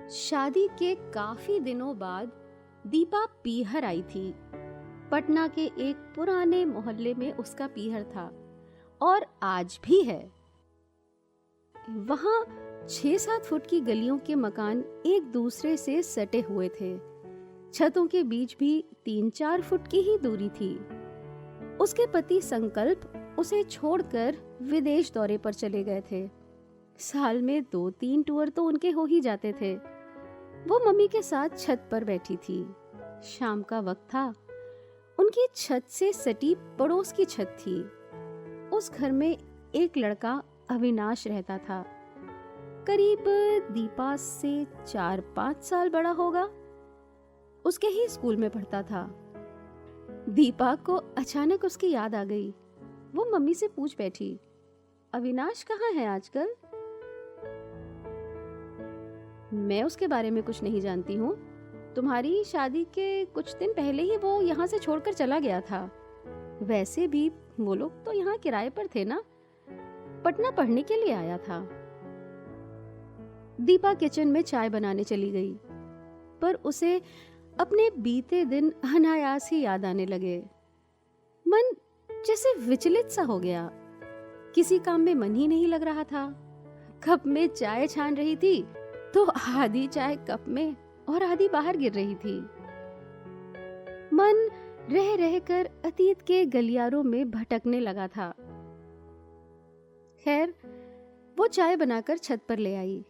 शादी के काफी दिनों बाद दीपा पीहर आई थी। पटना के एक पुराने मोहल्ले में उसका पीहर था और आज भी है। वहां 6-7 फुट की गलियों के मकान एक दूसरे से सटे हुए थे। छतों के बीच भी 3-4 फुट की ही दूरी थी। उसके पति संकल्प उसे छोड़कर विदेश दौरे पर चले गए थे। साल में 2-3 टूर तो उनके हो ही जाते थे। वो मम्मी के साथ छत पर बैठी थी। शाम का वक्त था। उनकी छत से सटी पड़ोस की छत थी। उस घर में एक लड़का अविनाश रहता था। करीब दीपा से 4-5 साल बड़ा होगा। उसके ही स्कूल में पढ़ता था। दीपा को अचानक उसकी याद आ गई। वो मम्मी से पूछ बैठी, अविनाश कहाँ है आजकल? मैं उसके बारे में कुछ नहीं जानती हूँ। तुम्हारी शादी के कुछ दिन पहले ही वो यहाँ से छोड़कर चला गया था। वैसे भी वो लोग तो यहाँ किराए पर थे ना। पटना पढ़ने के लिए आया था। दीपा किचन में चाय बनाने चली गई, पर उसे अपने बीते दिन अनायास ही याद आने लगे। मन जैसे विचलित सा हो गया। किसी काम में मन ही नहीं लग रहा था। कप में चाय छान रही थी तो आधी चाय कप में और आधी बाहर गिर रही थी। मन रह रहकर अतीत के गलियारों में भटकने लगा था। खैर, वो चाय बनाकर छत पर ले आई।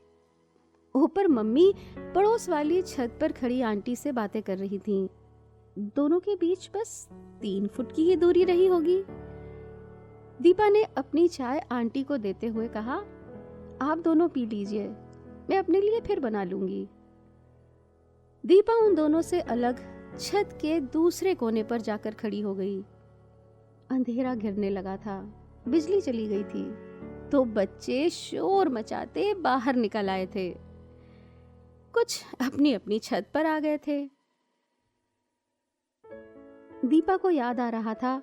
ऊपर मम्मी पड़ोस वाली छत पर खड़ी आंटी से बातें कर रही थीं। दोनों के बीच बस 3 फुट की ही दूरी रही होगी। दीपा ने अपनी चाय आंटी को देते हुए कहा, आप दोनों पी लीजिए, मैं अपने लिए फिर बना लूंगी। दीपा उन दोनों से अलग छत के दूसरे कोने पर जाकर खड़ी हो गई। अंधेरा घिरने लगा था। बिजली चली गई थी तो बच्चे शोर मचाते बाहर निकल आए थे। कुछ अपनी अपनी छत पर आ गए थे। दीपा को याद आ रहा था,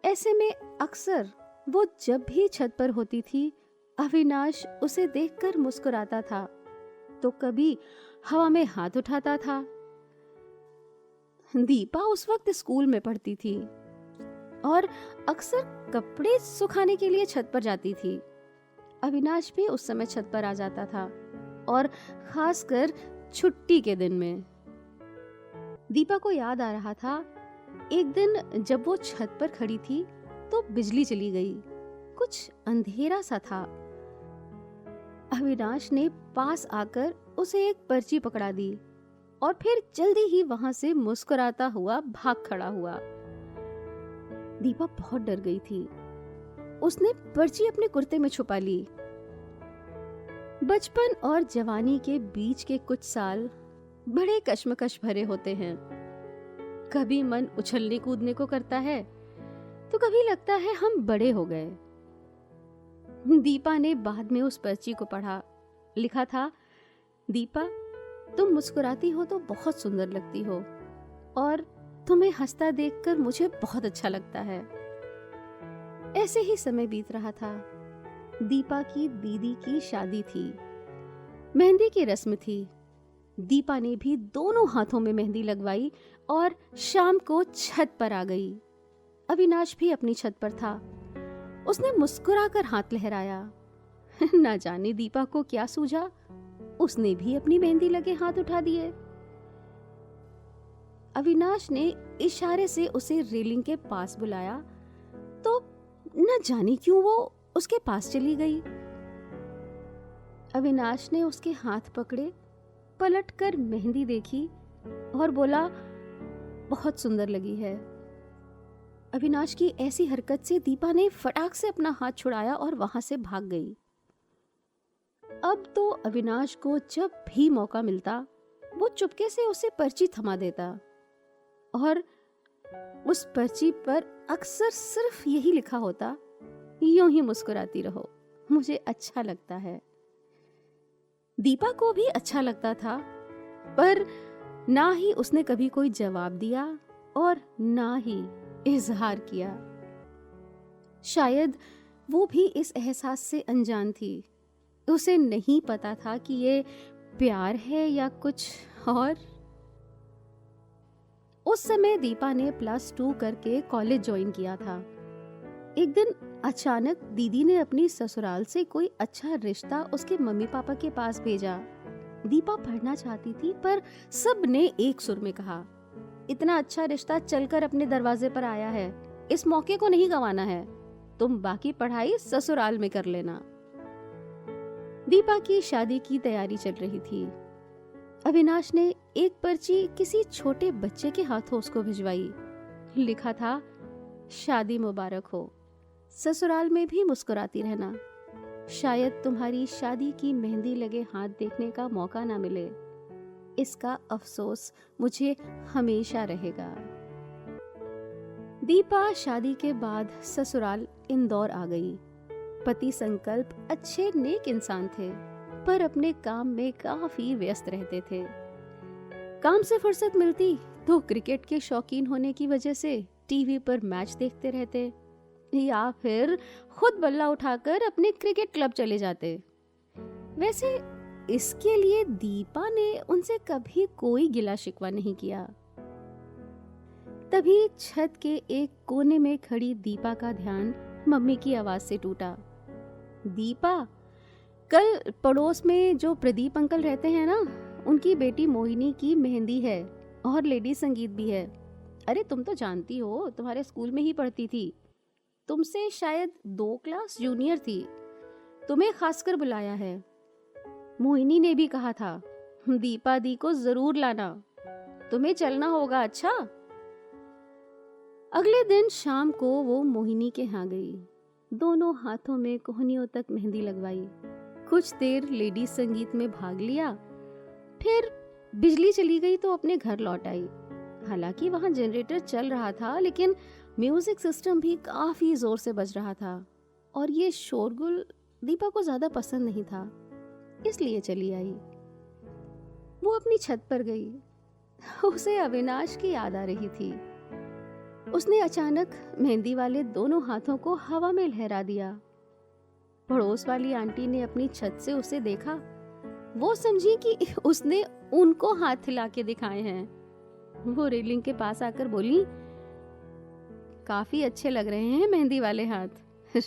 ऐसे में अक्सर वो जब भी छत पर होती थी, अविनाश उसे देखकर मुस्कुराता था तो कभी हवा में हाथ उठाता था। दीपा उस वक्त स्कूल में पढ़ती थी और अक्सर कपड़े सुखाने के लिए छत पर जाती थी। अविनाश भी उस समय छत पर आ जाता था और खासकर छुट्टी के दिन में। दीपा को याद आ रहा था, एक दिन जब वो छत पर खड़ी थी तो बिजली चली गई। कुछ अंधेरा सा था। अविनाश ने पास आकर उसे एक पर्ची पकड़ा दी और फिर जल्दी ही वहां से मुस्कुराता हुआ भाग खड़ा हुआ। दीपा बहुत डर गई थी। उसने पर्ची अपने कुर्ते में छुपा ली। बचपन और जवानी के बीच के कुछ साल बड़े कश्मकश भरे होते हैं। कभी मन उछलने कूदने को करता है तो कभी लगता है हम बड़े हो गए। दीपा ने बाद में उस पर्ची को पढ़ा। लिखा था, दीपा, तुम मुस्कुराती हो तो बहुत सुंदर लगती हो और तुम्हें हंसता देखकर मुझे बहुत अच्छा लगता है। ऐसे ही समय बीत रहा था। दीपा की दीदी की शादी थी। मेहंदी की रस्म थी। दीपा ने भी दोनों हाथों में मेहंदी लगवाई और शाम को छत पर आ गई। अविनाश भी अपनी छत पर था। उसने मुस्कुराकर हाथ लहराया। ना जाने दीपा को क्या सूझा, उसने भी अपनी मेहंदी लगे हाथ उठा दिए। अविनाश ने इशारे से उसे रेलिंग के पास बुलाया तो न जाने क्यों वो उसके पास चली गई। अविनाश ने उसके हाथ पकड़े, पलटकर मेहंदी देखी और बोला, बहुत सुंदर लगी है। अविनाश की ऐसी हरकत से दीपा ने फटाक से अपना हाथ छुड़ाया और वहां से भाग गई। अब तो अविनाश को जब भी मौका मिलता वो चुपके से उसे पर्ची थमा देता और उस पर्ची पर अक्सर सिर्फ यही लिखा होता, यूं ही मुस्कुराती रहो, मुझे अच्छा लगता है। दीपा को भी अच्छा लगता था, पर ना ही उसने कभी कोई जवाब दिया और ना ही इजहार किया। शायद वो भी इस एहसास से अनजान थी। उसे नहीं पता था कि ये प्यार है या कुछ और? उस समय दीपा ने +2 करके कॉलेज ज्वाइन किया था। एक दिन अचानक दीदी ने अपनी ससुराल से कोई अच्छा रिश्ता उसके मम्मी पापा के पास भेजा। दीपा पढ़ना चाहती थी पर सब ने एक सुर में कहा, इतना अच्छा रिश्ता चलकर अपने दरवाजे पर आया है, इस मौके को नहीं गंवाना है, तुम बाकी पढ़ाई ससुराल में कर लेना। दीपा की शादी की तैयारी चल रही थी। अविनाश ने एक पर्ची किसी छोटे बच्चे के हाथों उसको भिजवाई। लिखा था, शादी मुबारक हो, ससुराल में भी मुस्कुराती रहना, शायद तुम्हारी शादी की मेहंदी लगे हाथ देखने का मौका ना मिले, इसका अफसोस मुझे हमेशा रहेगा। दीपा शादी के बाद ससुराल इंदौर आ गई। पति संकल्प अच्छे नेक इंसान थे, पर अपने काम में काफी व्यस्त रहते थे। काम से फुर्सत मिलती तो क्रिकेट के शौकीन होने की वजह से टीवी पर मैच देखते रहते या फिर खुद बल्ला उठाकर अपने क्रिकेट क्लब चले जाते। वैसे इसके लिए दीपा ने उनसे कभी कोई गिला शिकवा नहीं किया। तभी छत के एक कोने में खड़ी दीपा का ध्यान मम्मी की आवाज से टूटा। दीपा, कल पड़ोस में जो प्रदीप अंकल रहते हैं ना, उनकी बेटी मोहिनी की मेहंदी है और लेडी संगीत भी है। अरे तुम तो जानती हो, तुम्हारे स्कूल में ही पढ़ती थी, तुमसे शायद 2 क्लास जूनियर थी, तुम्हें खासकर बुलाया है। मोहिनी ने भी कहा था दीपा दी को जरूर लाना, तुम्हें चलना होगा। अच्छा। अगले दिन शाम को वो मोहिनी के यहाँ गई। दोनों हाथों में कोहनियों तक मेहंदी लगवाई। कुछ देर लेडीज संगीत में भाग लिया, फिर बिजली चली गई तो अपने घर लौट आई। हालांकि वहां जनरेटर चल रहा था, लेकिन म्यूजिक सिस्टम भी काफी जोर से बज रहा था और ये शोरगुल दीपा को ज्यादा पसंद नहीं था, इसलिए चली आई। वो अपनी छत पर गई। उसे अविनाश की याद आ रही थी। उसने अचानक मेहंदी वाले दोनों हाथों को हवा में लहरा दिया। पड़ोस वाली आंटी ने अपनी छत से उसे देखा। वो समझी कि उसने उनको हाथ हिला के दिखाए हैं। वो रेलिंग के पास आकर बोली, काफी अच्छे लग रहे हैं मेहंदी वाले हाथ,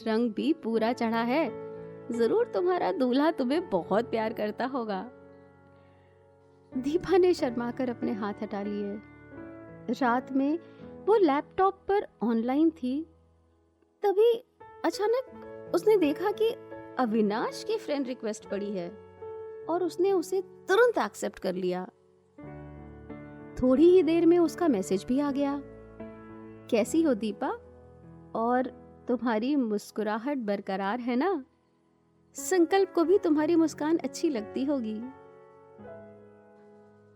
रंग भी पूरा चढ़ा है, जरूर तुम्हारा दूल्हा तुम्हें बहुत प्यार करता होगा। दीपा ने शर्माकर अपने हाथ हटा लिए। रात में वो लैपटॉप पर ऑनलाइन थी। तभी अचानक उसने देखा कि अविनाश की फ्रेंड रिक्वेस्ट पड़ी है और उसने उसे तुरंत एक्सेप्ट कर लिया। थोड़ी ही देर में उसका मैसेज भी आ गया, कैसी हो दीपा, और तुम्हारी मुस्कुराहट बरकरार है ना, संकल्प को भी तुम्हारी मुस्कान अच्छी लगती होगी।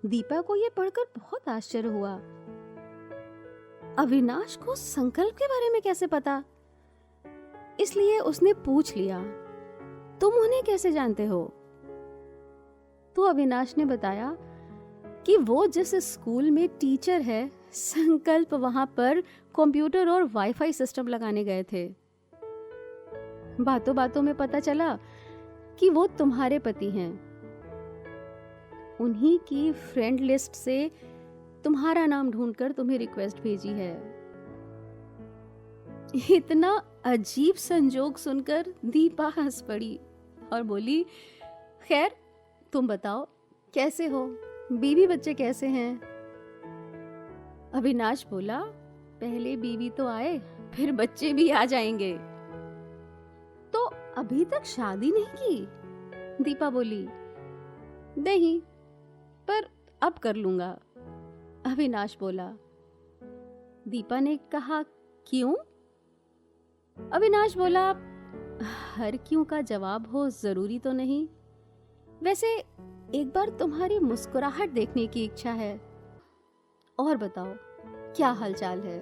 दीपा को यह पढ़कर बहुत आश्चर्य हुआ। अविनाश को संकल्प के बारे में कैसे पता? इसलिए उसने पूछ लिया, तुम उन्हें कैसे जानते हो? तो अविनाश ने बताया कि वो जिस स्कूल में टीचर है, संकल्प वहां पर कंप्यूटर और वाईफाई सिस्टम लगाने गए थे। बातों बातों में पता चला कि वो तुम्हारे पति हैं। उन्हीं की फ्रेंड लिस्ट से तुम्हारा नाम ढूंढकर तुम्हें रिक्वेस्ट भेजी है। इतना अजीब संजोग सुनकर दीपा हंस पड़ी और बोली, खैर तुम बताओ कैसे हो, बीवी बच्चे कैसे हैं? अविनाश बोला, पहले बीवी तो आए, फिर बच्चे भी आ जाएंगे। तो अभी तक शादी नहीं की? दीपा बोली, नहीं, पर अब कर लूंगा। अविनाश बोला। दीपा ने कहा, क्यों? अविनाश बोला, हर क्यों का जवाब हो जरूरी तो नहीं, वैसे एक बार तुम्हारी मुस्कुराहट देखने की इच्छा है। और बताओ क्या हालचाल है?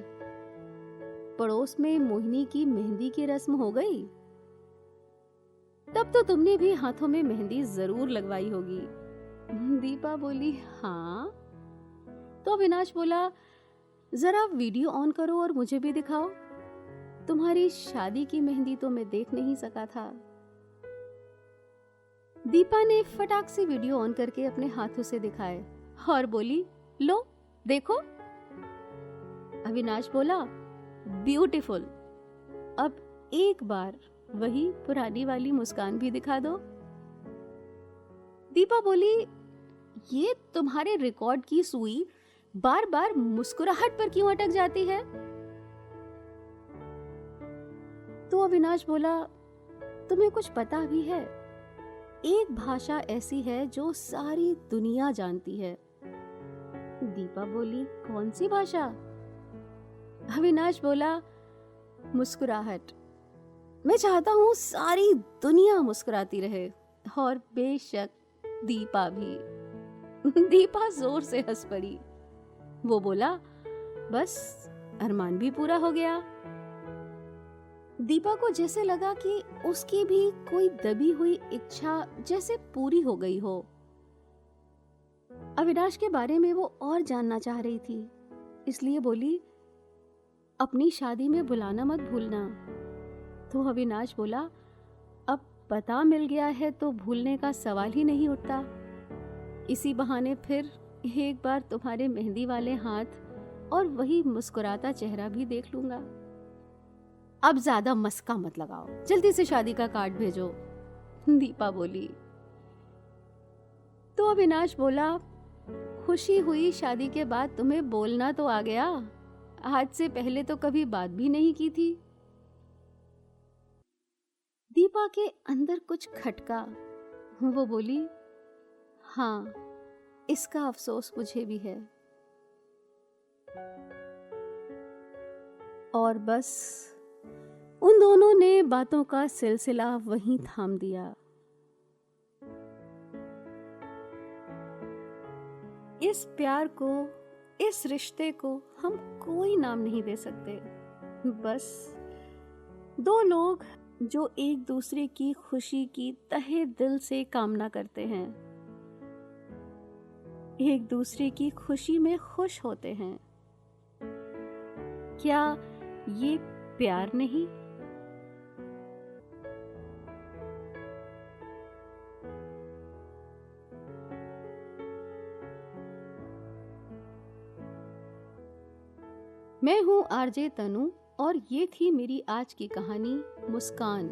पड़ोस में मोहिनी की मेहंदी की रस्म हो गई? तब तो तुमने भी हाथों में मेहंदी जरूर लगवाई होगी। दीपा बोली, हाँ। तो अविनाश बोला, जरा वीडियो ऑन करो और मुझे भी दिखाओ, तुम्हारी शादी की मेहंदी तो मैं देख नहीं सका था। दीपा ने फटाक से वीडियो ऑन करके अपने हाथों से दिखाए और बोली, लो देखो। अविनाश बोला, ब्यूटीफुल। अब एक बार वही पुरानी वाली मुस्कान भी दिखा दो। दीपा बोली, ये तुम्हारे रिकॉर्ड की सुई बार बार मुस्कुराहट पर क्यों अटक जाती है? तो अविनाश बोला, तुम्हें कुछ पता भी है? एक भाषा ऐसी है जो सारी दुनिया जानती है। दीपा बोली, कौन सी भाषा? अविनाश बोला, मुस्कुराहट। मैं चाहता हूं सारी दुनिया मुस्कुराती रहे, और बेशक दीपा भी। दीपा जोर से हंस पड़ी। वो बोला, बस अरमान भी पूरा हो गया। दीपा को जैसे लगा कि उसकी भी कोई दबी हुई इच्छा जैसे पूरी हो गई हो। अविनाश के बारे में वो और जानना चाह रही थी, इसलिए बोली, अपनी शादी में बुलाना मत भूलना। तो अविनाश बोला, अब पता मिल गया है तो भूलने का सवाल ही नहीं उठता। इसी बहाने फिर एक बार तुम्हारे मेहंदी वाले हाथ और वही मुस्कुराता चेहरा भी देख लूंगा। अब ज्यादा मस्का मत लगाओ, जल्दी से शादी का कार्ड भेजो। दीपा बोली। तो अविनाश बोला, खुशी हुई शादी के बाद तुम्हें बोलना तो आ गया, आज से पहले तो कभी बात भी नहीं की थी। दीपा के अंदर कुछ खटका। वो बोली, हाँ, इसका अफसोस मुझे भी है। और बस उन दोनों ने बातों का सिलसिला वहीं थाम दिया। इस प्यार को, इस रिश्ते को हम कोई नाम नहीं दे सकते। बस दो लोग जो एक दूसरे की खुशी की तहे दिल से कामना करते हैं, एक दूसरे की खुशी में खुश होते हैं। क्या ये प्यार नहीं? मैं हूं आरजे तनु और ये थी मेरी आज की कहानी मुस्कान।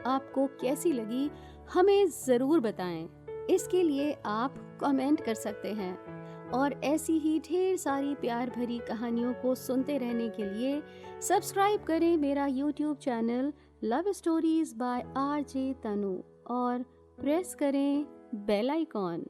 आपको कैसी लगी हमें ज़रूर बताएं। इसके लिए आप कमेंट कर सकते हैं और ऐसी ही ढेर सारी प्यार भरी कहानियों को सुनते रहने के लिए सब्सक्राइब करें मेरा YouTube channel love stories by RJ Tanu और प्रेस करें बेल आइकॉन।